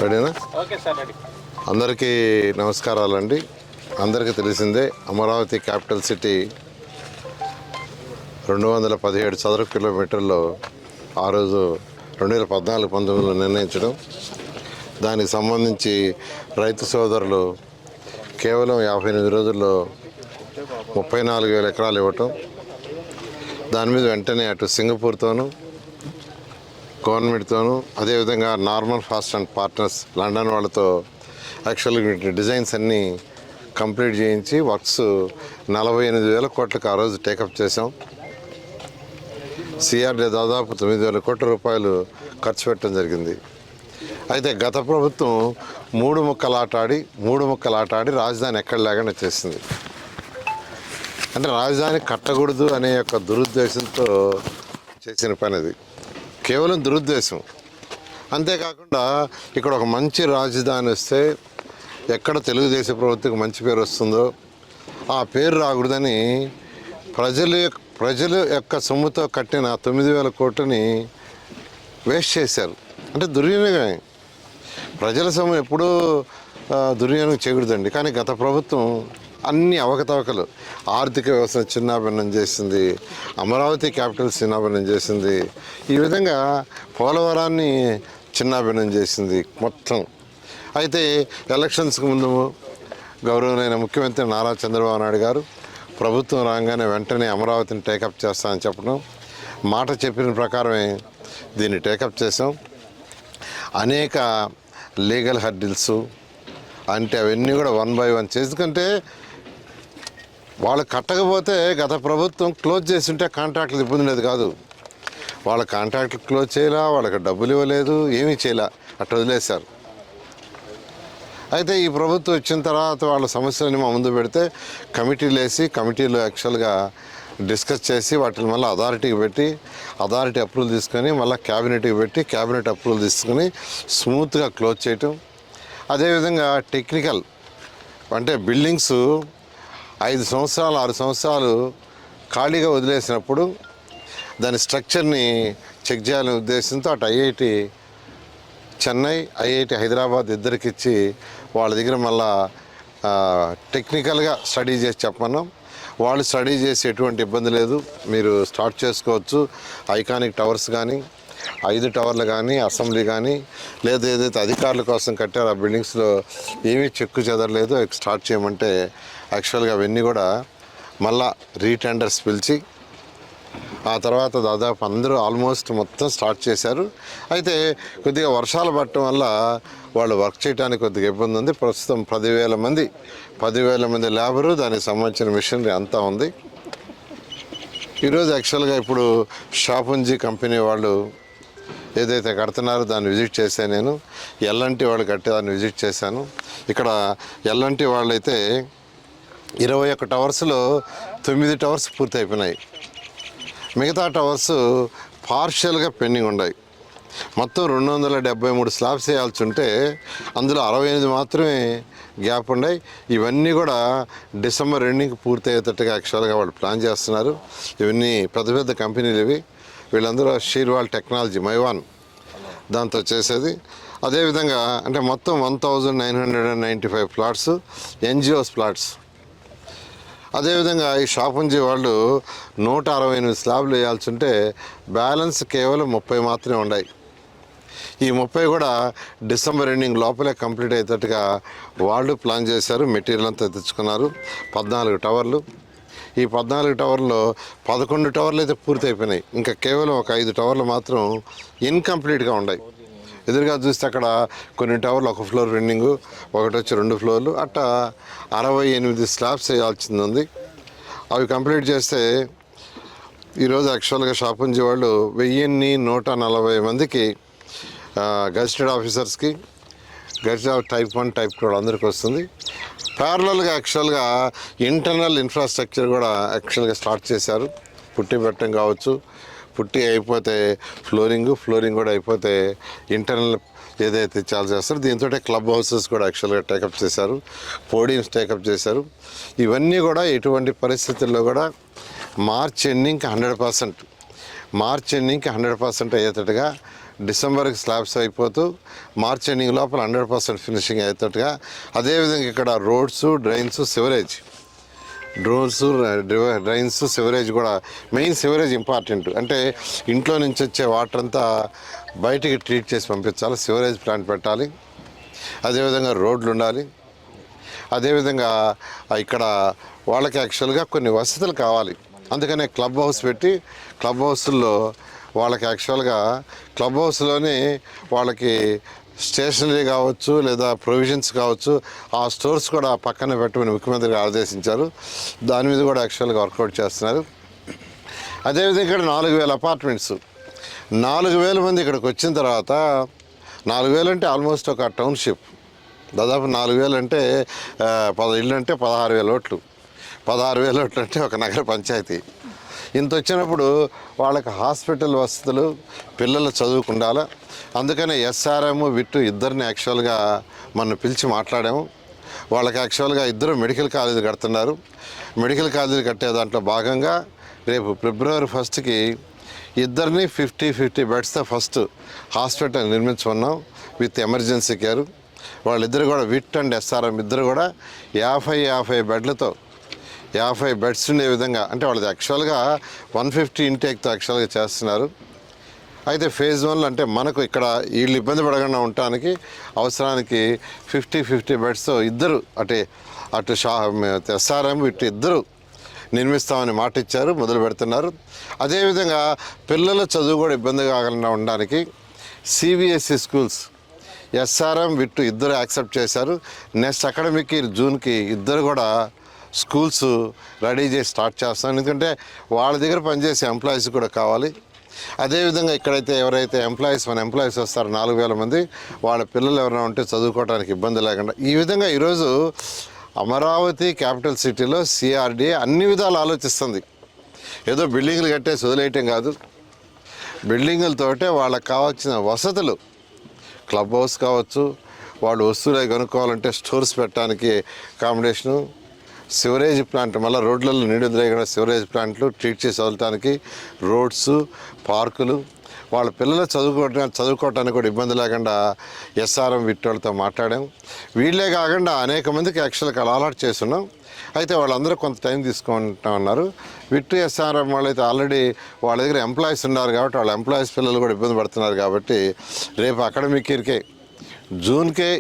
రెడీనా? అందరికీ నమస్కారాలండి. అందరికీ తెలిసిందే అమరావతి క్యాపిటల్ సిటీ 217 చదరపు కిలోమీటర్లో ఆ రోజు 2014-19లో నిర్ణయించడం, దానికి సంబంధించి రైతు సోదరులు కేవలం 58 రోజుల్లో 34,000 ఎకరాలు ఇవ్వటం, దాని మీద వెంటనే అటు సింగపూర్తోనూ గవర్నమెంట్తోనూ అదేవిధంగా normal fast and partners London వాళ్ళతో యాక్చువల్గా డిజైన్స్ అన్నీ కంప్లీట్ చేయించి వర్క్స్ 48,000 కోట్లకు ఆ రోజు టేకప్ చేసాం. సిఆర్డీ దాదాపు 9,000 కోట్ల రూపాయలు ఖర్చు పెట్టడం జరిగింది. అయితే గత ప్రభుత్వం మూడు ముక్కలు ఆటాడి రాజధాని ఎక్కడ లేకుండా చేసింది. అంటే రాజధాని కట్టకూడదు అనే యొక్క దురుద్దేశంతో చేసిన పని అది, కేవలం దురుద్దేశం. అంతేకాకుండా ఇక్కడ ఒక మంచి రాజధాని వస్తే ఎక్కడ తెలుగుదేశం ప్రభుత్వకు మంచి పేరు వస్తుందో ఆ పేరు రాకూడదని ప్రజల యొక్క సొమ్ముతో కట్టిన 9,000 కోట్లని వేస్ట్ చేశారు. అంటే దుర్వినియోగమే. ప్రజల సొమ్ము ఎప్పుడూ దుర్వినియోగం చేయకూడదండి. కానీ గత ప్రభుత్వం అన్ని అవకతవకలు, ఆర్థిక వ్యవస్థను చిన్నాభిన్నం చేసింది, అమరావతి క్యాపిటల్ చిన్నాభిన్నం చేసింది, ఈ విధంగా పోలవరాన్ని చిన్నాభిన్నం చేసింది మొత్తం. అయితే ఎలక్షన్స్కి ముందు గౌరవనీయ ముఖ్యమంత్రి నారా చంద్రబాబు నాయుడు గారు ప్రభుత్వం రాగానే వెంటనే అమరావతిని టేకప్ చేస్తామని చెప్పడం, మాట చెప్పిన ప్రకారమే దీన్ని టేకప్ చేసాం. అనేక లీగల్ హర్డిల్స్ అంటే అవన్నీ కూడా 1 by 1 చేసుకుంటే వాళ్ళు కట్టకపోతే గత ప్రభుత్వం క్లోజ్ చేసి ఉంటే కాంట్రాక్టులు ఇబ్బంది లేదు కాదు. వాళ్ళ కాంట్రాక్టులు క్లోజ్ చేయలే, వాళ్ళకి డబ్బులు ఇవ్వలేదు, ఏమీ చేయలే, అట్లా వదిలేశారు. అయితే ఈ ప్రభుత్వం వచ్చిన తర్వాత వాళ్ళ సమస్యలని మా ముందు పెడితే కమిటీలో యాక్చువల్గా డిస్కస్ చేసి వాటిని మళ్ళీ అథారిటీ అప్రూవల్ తీసుకొని మళ్ళీ క్యాబినెట్కి పెట్టి క్యాబినెట్ అప్రూవల్ తీసుకొని స్మూత్గా క్లోజ్ చేయటం. అదేవిధంగా టెక్నికల్ అంటే బిల్డింగ్స్ 5 సంవత్సరాలు 6 సంవత్సరాలు ఖాళీగా వదిలేసినప్పుడు దాని స్ట్రక్చర్ని చెక్ చేయాలనే ఉద్దేశంతో అటు ఐఐటి చెన్నై, ఐఐటి హైదరాబాద్ ఇద్దరికి ఇచ్చి వాళ్ళ దగ్గర మళ్ళా టెక్నికల్గా స్టడీ చేసి చెప్పమన్నాం. వాళ్ళు స్టడీ చేసి ఎటువంటి ఇబ్బంది లేదు, మీరు స్టార్ట్ చేసుకోవచ్చు. ఐకానిక్ టవర్స్ కానీ 5 టవర్లు కానీ అసెంబ్లీ కానీ లేదా ఏదైతే అధికారుల కోసం కట్టారో ఆ బిల్డింగ్స్లో ఏమీ చెక్కు చెదరలేదు, స్టార్ట్ చేయమంటే యాక్చువల్గా అవన్నీ కూడా మళ్ళా రీటెండర్స్ పిలిచి ఆ తర్వాత దాదాపు అందరూ ఆల్మోస్ట్ మొత్తం స్టార్ట్ చేశారు. అయితే కొద్దిగా వర్షాలు పడటం వల్ల వాళ్ళు వర్క్ చేయడానికి కొద్దిగా ఇబ్బంది ఉంది. ప్రస్తుతం 10,000 మంది లేబరు, దానికి సంబంధించిన మిషనరీ అంతా ఉంది. ఈరోజు యాక్చువల్గా ఇప్పుడు షాపుంజీ కంపెనీ వాళ్ళు ఏదైతే కడుతున్నారో దాన్ని విజిట్ చేశాను నేను. ఎల్ఎన్టీ వాళ్ళు కట్టే దాన్ని విజిట్ చేశాను. ఇక్కడ ఎల్ఎన్టీ వాళ్ళైతే 21 టవర్స్లో 9 టవర్స్ పూర్తి అయిపోయినాయి, మిగతా టవర్స్ పార్షియల్గా పెండింగ్ ఉన్నాయి. మొత్తం 273 స్లాబ్స్ వేయాల్సి ఉంటే అందులో 68 మాత్రమే గ్యాప్ ఉన్నాయి. ఇవన్నీ కూడా డిసెంబర్ ఎండింగ్కి పూర్తి అయ్యేటట్టుగా యాక్చువల్గా వాళ్ళు ప్లాన్ చేస్తున్నారు. ఇవన్నీ పెద్ద కంపెనీలు ఇవి. వీళ్ళందరూ షీర్వాల్ టెక్నాలజీ మైవాన్ దాంతో చేసేది. అదేవిధంగా అంటే మొత్తం 1995 ప్లాట్స్ ఎన్జిఓస్ ప్లాట్స్. అదేవిధంగా ఈ షాపుంజీ వాళ్ళు 168 స్లాబ్లు వేయాల్సి ఉంటే బ్యాలెన్స్ కేవలం 30 మాత్రమే ఉన్నాయి. ఈ 30 కూడా డిసెంబర్ ఎండింగ్ లోపలే కంప్లీట్ అయ్యేటట్టుగా వాళ్ళు ప్లాన్ చేశారు. మెటీరియల్ అంతా తెచ్చుకున్నారు. 14 టవర్లు. ఈ 14 టవర్లో 11 టవర్లు అయితే పూర్తి అయిపోయినాయి. ఇంకా కేవలం ఒక 5 టవర్లు మాత్రం ఇన్కంప్లీట్గా ఉన్నాయి. ఎదురుగా చూస్తే అక్కడ కొన్ని టవర్లు 1 ఫ్లోర్ పెండింగు, ఒకటి వచ్చి 2 ఫ్లోర్లు, అట్టా 68 స్లాబ్స్ వేయాల్సింది ఉంది. అవి కంప్లీట్ చేస్తే ఈరోజు యాక్చువల్గా షాపుంజీ వాళ్ళు 1,140 మందికి గజిటెడ్ ఆఫీసర్స్కి గజిటెడ్ టైప్ 1 టైప్ 2 అందరికి వస్తుంది. ప్యారలల్గా యాక్చువల్గా ఇంటర్నల్ ఇన్ఫ్రాస్ట్రక్చర్ కూడా యాక్చువల్గా స్టార్ట్ చేశారు. పుట్టి పెట్టడం కావచ్చు, పుట్టి అయిపోతే ఫ్లోరింగ్ కూడా అయిపోతే ఇంటర్నల్ ఏదైతే చాలా చేస్తారో దీంతో క్లబ్ హౌసెస్ కూడా యాక్చువల్గా టేకప్ చేశారు, పోడియంస్ టేకప్ చేశారు. ఇవన్నీ కూడా ఎటువంటి పరిస్థితుల్లో కూడా మార్చ్ ఎండింగ్కి 100% మార్చ్ ఎండింగ్కి 100% అయ్యేటట్టుగా, డిసెంబర్కి స్లాబ్స్ అయిపోతూ మార్చ్ ఎండింగ్ లోపల 100% ఫినిషింగ్ అయ్యేటట్టుగా, అదేవిధంగా ఇక్కడ roads, drains, sewerage, drains, sewerage కూడా మెయిన్ సివరేజ్ ఇంపార్టెంట్. అంటే ఇంట్లో నుంచి వచ్చే వాటర్ అంతా బయటికి ట్రీట్ చేసి పంపించాలి, సివరేజ్ ప్లాంట్ పెట్టాలి, అదేవిధంగా రోడ్లు ఉండాలి, అదేవిధంగా ఇక్కడ వాళ్ళకి యాక్చువల్గా కొన్ని వసతులు కావాలి. అందుకనే క్లబ్ హౌస్ పెట్టి క్లబ్ హౌస్లో వాళ్ళకి యాక్చువల్గా క్లబ్ హౌస్లోనే వాళ్ళకి స్టేషనరీ కావచ్చు లేదా ప్రొవిజన్స్ కావచ్చు ఆ స్టోర్స్ కూడా పక్కన పెట్టమని ముఖ్యమంత్రి ఆదేశించారు. దాని మీద కూడా యాక్చువల్గా వర్కౌట్ చేస్తున్నారు. అదేవిధంగా ఇక్కడ 4,000 అపార్ట్మెంట్స్, 4,000 మంది ఇక్కడికి వచ్చిన తర్వాత 4,000 అంటే ఆల్మోస్ట్ ఒక టౌన్షిప్. దాదాపు 4,000 అంటే 10 ఇళ్ళు అంటే 16,000 ఓట్లు, 16,000 ఓట్లు అంటే ఒక నగర పంచాయతీ. ఇంత వచ్చినప్పుడు వాళ్ళకి హాస్పిటల్ వసతులు, పిల్లలు చదువుకుండాలా. అందుకనే ఎస్ఆర్ఎం, విట్టు ఇద్దరిని యాక్చువల్గా మనం పిలిచి మాట్లాడాము. వాళ్ళకి యాక్చువల్గా ఇద్దరు మెడికల్ కాలేజీ కడుతున్నారు. మెడికల్ కాలేజీ కట్టే దాంట్లో భాగంగా రేపు February 1st ఇద్దరిని 50 బెడ్స్తో ఫస్ట్ హాస్పిటల్ నిర్మించుకున్నాం విత్ ఎమర్జెన్సీ కేర్. వాళ్ళిద్దరు కూడా విట్ అండ్ ఎస్ఆర్ఎం ఇద్దరు కూడా 50 బెడ్లతో 50 బెడ్స్ ఉండే విధంగా, అంటే వాళ్ళది యాక్చువల్గా 150 ఇంటేక్తో యాక్చువల్గా చేస్తున్నారు. అయితే ఫేజ్ 1 అంటే మనకు ఇక్కడ వీళ్ళు ఇబ్బంది పడకుండా ఉండటానికి అవసరానికి 50 బెడ్స్తో ఇద్దరు అటు ఎస్ఆర్ఎం ఇటు ఇద్దరు నిర్మిస్తామని మాట ఇచ్చారు, మొదలు పెడుతున్నారు. అదేవిధంగా పిల్లల చదువు కూడా ఇబ్బంది కాకుండా ఉండడానికి సిబిఎస్ఈ స్కూల్స్ ఎస్ఆర్ఎం విట్టు ఇద్దరు యాక్సెప్ట్ చేశారు. నెక్స్ట్ అకాడమిక్ జూన్కి ఇద్దరు కూడా స్కూల్స్ రెడీ చేసి స్టార్ట్ చేస్తాం. ఎందుకంటే వాళ్ళ దగ్గర పనిచేసే ఎంప్లాయీస్ కూడా కావాలి. అదేవిధంగా ఇక్కడైతే ఎవరైతే మన ఎంప్లాయీస్ వస్తారో 4,000 మంది, వాళ్ళ పిల్లలు ఎవరైనా ఉంటే చదువుకోవడానికి ఇబ్బంది లేకుండా, ఈ విధంగా ఈరోజు అమరావతి క్యాపిటల్ సిటీలో సిఆర్డీఏ అన్ని విధాలు ఆలోచిస్తుంది. ఏదో బిల్డింగ్లు కట్టేసి వదిలేయటం కాదు, బిల్డింగులతోటే వాళ్ళకి కావాల్సిన వసతులు, క్లబ్ హౌస్ కావచ్చు, వాళ్ళు వస్తువులు కొనుక్కోవాలంటే స్టోర్స్ పెట్టడానికి అకామిడేషను, సివరేజ్ ప్లాంట్, మళ్ళీ రోడ్లలో నీడెదురైన సివరేజ్ ప్లాంట్లు ట్రీట్ చేసి వదలటానికి రోడ్స్, పార్కులు, వాళ్ళ పిల్లలు చదువుకోవటానికి కూడా ఇబ్బంది లేకుండా ఎస్ఆర్ఎం విట్టోళ్ళతో మాట్లాడాం. వీళ్ళే కాకుండా అనేక మందికి యాక్చువల్గా అలాట్ చేస్తున్నాం. అయితే వాళ్ళందరూ కొంత టైం తీసుకుంటామన్నారు. విట్టు ఎస్ఆర్ఎం వాళ్ళైతే ఆల్రెడీ వాళ్ళ దగ్గర ఎంప్లాయీస్ ఉన్నారు కాబట్టి వాళ్ళ ఎంప్లాయీస్ పిల్లలు కూడా ఇబ్బంది పడుతున్నారు కాబట్టి రేపు అకాడమిక్ ఇయర్కే జూన్కే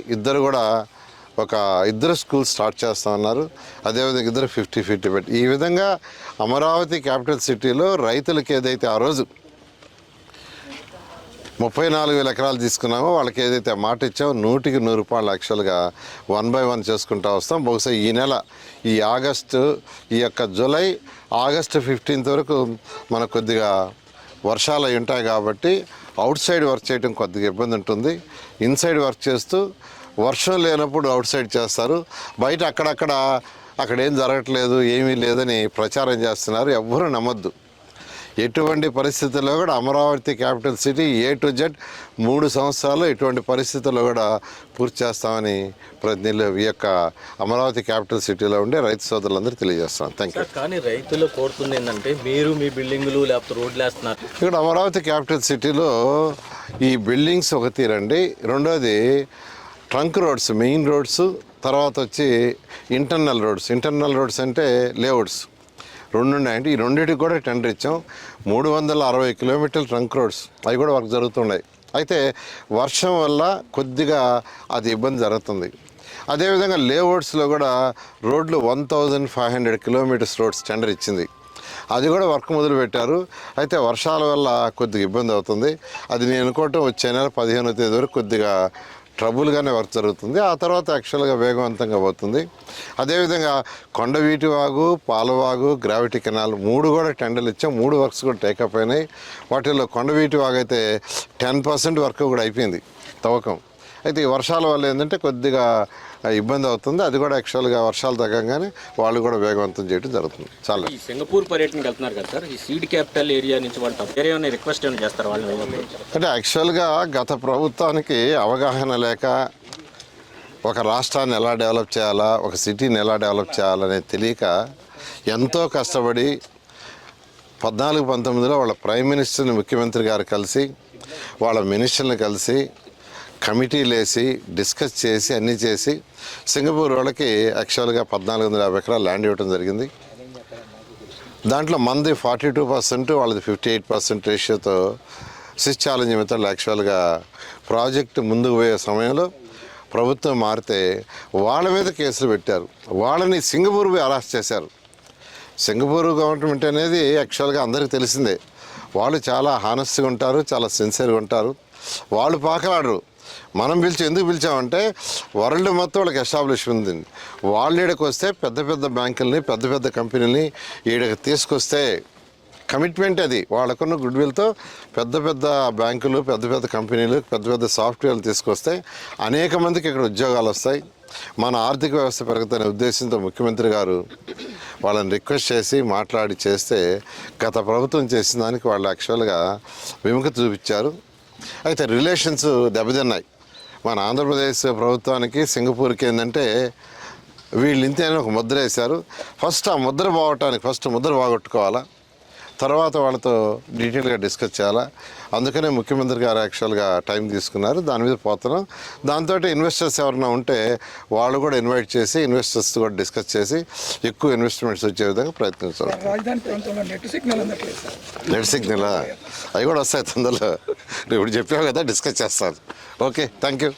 ఇద్దరు స్కూల్ స్టార్ట్ చేస్తామన్నారు. అదేవిధంగా ఇద్దరు 50 పెట్టి ఈ విధంగా అమరావతి క్యాపిటల్ సిటీలో రైతులకి ఏదైతే ఆ రోజు 34,000 ఎకరాలు తీసుకున్నామో వాళ్ళకి ఏదైతే మాట ఇచ్చామో 100కి 100 రూపాయలు యాక్చువల్గా 1 by 1 చేసుకుంటూ వస్తాం. బహుశా ఈ నెల ఈ యొక్క జూలై ఆగస్టు 15th వరకు మనకు కొద్దిగా వర్షాలు అయి ఉంటాయి కాబట్టి అవుట్ సైడ్ వర్క్ చేయడం కొద్దిగా ఇబ్బంది ఉంటుంది. ఇన్సైడ్ వర్క్ చేస్తూ వర్షం లేనప్పుడు అవుట్ సైడ్ చేస్తారు. బయట అక్కడ ఏం జరగట్లేదు, ఏమీ లేదని ప్రచారం చేస్తున్నారు. ఎవ్వరూ నమ్మద్దు. ఎటువంటి పరిస్థితుల్లో కూడా Amaravati capital city A to Z 3 సంవత్సరాలు ఎటువంటి పరిస్థితుల్లో కూడా పూర్తి చేస్తామని ప్రతినిధులు ఈ యొక్క అమరావతి క్యాపిటల్ సిటీలో ఉండే రైతు సోదరులందరూ తెలియజేస్తున్నాం. Thank you. కానీ రైతులు కోరుతుంది ఏంటంటే మీరు మీ బిల్డింగులు లేకపోతే రోడ్లు వేస్తున్నారు. ఇక్కడ అమరావతి క్యాపిటల్ సిటీలో ఈ బిల్డింగ్స్ ఒక తీరండి, రెండోది ట్రంక్ రోడ్స్, మెయిన్ రోడ్స్, తర్వాత వచ్చి ఇంటర్నల్ రోడ్స్ అంటే లేఅవుట్స్ 2 ఉన్నాయండి. ఈ రెండింటికి కూడా టెండర్ ఇచ్చాం. 360 కిలోమీటర్ల ట్రంక్ రోడ్స్ అవి కూడా వర్క్ జరుగుతున్నాయి. అయితే వర్షం వల్ల కొద్దిగా అది ఇబ్బంది జరుగుతుంది. అదేవిధంగా లేఅవుట్స్లో కూడా రోడ్లు 1,500 కిలోమీటర్స్ రోడ్స్ టెండర్ ఇచ్చింది. అది కూడా వర్క్ మొదలు పెట్టారు. అయితే వర్షాల వల్ల కొద్దిగా ఇబ్బంది అవుతుంది. అది నేను అనుకోవటం వచ్చే నెల 15వ తేదీ వరకు కొద్దిగా ట్రబుల్గానే వర్క్ జరుగుతుంది. ఆ తర్వాత యాక్చువల్గా వేగవంతంగా పోతుంది. అదేవిధంగా కొండవీటి వాగు, పాలవాగు, గ్రావిటీ కెనాల్ 3 కూడా టెండర్లు ఇచ్చాం. 3 వర్క్స్ కూడా టేకప్ అయినాయి. వాటిల్లో కొండవీటి వాగు అయితే 10% వర్క్ కూడా అయిపోయింది తవ్వకం. అయితే ఈ వర్షాల వల్ల ఏంటంటే కొద్దిగా ఇబ్బంది అవుతుంది. అది కూడా యాక్చువల్గా వర్షాలు తగ్గంగానే వాళ్ళు కూడా వేగవంతం చేయడం జరుగుతుంది. చాలా ఈ సింగపూర్ పర్యటనకి వెళ్తున్నారు కదా సార్, ఈ సీడ్ క్యాపిటల్ ఏరియా నుంచి వాళ్ళు వేరే ఏమైనా రిక్వెస్ట్ ఏమైనా చేస్తారు వాళ్ళు? అంటే యాక్చువల్గా గత ప్రభుత్వానికి అవగాహన లేక ఒక రాష్ట్రాన్ని ఎలా డెవలప్ చేయాలా, ఒక సిటీని ఎలా డెవలప్ చేయాలనేది తెలియక ఎంతో కష్టపడి 14-19లో వాళ్ళ ప్రైమ్ మినిస్టర్ని ముఖ్యమంత్రి గారు కలిసి వాళ్ళ మినిస్టర్ని కలిసి కమిటీలు వేసి డిస్కస్ చేసి అన్నీ చేసి సింగపూర్ వాళ్ళకి యాక్చువల్గా 1450 ఎకరాలు ల్యాండ్ ఇవ్వడం జరిగింది. దాంట్లో మంది 42%, వాళ్ళది 58% రేషియోతో స్విచ్ ఛాలెంజ్ మెథడ్ యాక్చువల్గా ప్రాజెక్టు ముందుకు పోయే సమయంలో ప్రభుత్వం మారితే వాళ్ళ మీద కేసులు పెట్టారు. వాళ్ళని సింగపూర్ పోయి అరెస్ట్ చేశారు. సింగపూర్ గవర్నమెంట్ అనేది యాక్చువల్గా అందరికీ తెలిసిందే. వాళ్ళు చాలా హానెస్ట్గా ఉంటారు, చాలా సిన్సియర్గా ఉంటారు. వాళ్ళు పాకలాడరు. మనం ఎందుకు పిలిచామంటే వరల్డ్ మొత్తం వాళ్ళకి ఎస్టాబ్లిష్ ఉంది. వాళ్ళు ఈడకి వస్తే పెద్ద పెద్ద బ్యాంకుల్ని, పెద్ద పెద్ద కంపెనీలని ఈడకి తీసుకొస్తే కమిట్మెంట్ అది. వాళ్ళకున్న గుడ్ విల్తో పెద్ద పెద్ద బ్యాంకులు, పెద్ద పెద్ద కంపెనీలు, పెద్ద పెద్ద సాఫ్ట్వేర్లు తీసుకొస్తే అనేక మందికి ఇక్కడ ఉద్యోగాలు వస్తాయి, మన ఆర్థిక వ్యవస్థ పెరుగుతున్న ఉద్దేశంతో ముఖ్యమంత్రి గారు వాళ్ళని రిక్వెస్ట్ చేసి మాట్లాడి చేస్తే గత ప్రభుత్వం చేసిన దానికి వాళ్ళు యాక్చువల్గా విముఖత చూపించారు. అయితే రిలేషన్స్ దెబ్బతిన్నాయి. మన ఆంధ్రప్రదేశ్ ప్రభుత్వానికి సింగపూర్కి ఏంటంటే వీళ్ళు ఇంతేనే ఒక ముద్ర వేశారు. ఫస్ట్ ఆ ముద్ర బాగొట్టడానికి ముద్ర బాగొట్టుకోవాలా, తర్వాత వాళ్ళతో డీటెయిల్గా డిస్కస్ చేయాలా. అందుకనే ముఖ్యమంత్రి గారు యాక్చువల్గా టైం తీసుకున్నారు. దాని మీద పోతున్నాం. దాంతో ఇన్వెస్టర్స్ ఎవరైనా ఉంటే వాళ్ళు కూడా ఇన్వైట్ చేసి ఇన్వెస్టర్స్ కూడా డిస్కస్ చేసి ఎక్కువ ఇన్వెస్ట్మెంట్స్ వచ్చే విధంగా ప్రయత్నించాలి. రాజధాని ప్రాంతంలో నెట్ సిగ్నల్ అందట్లేదు సార్. నెట్ సిగ్నల్ అవి కూడా వస్తాయి తొందరలో. ఇప్పుడు చెప్పావు కదా, డిస్కస్ చేస్తాను. Okay, thank you.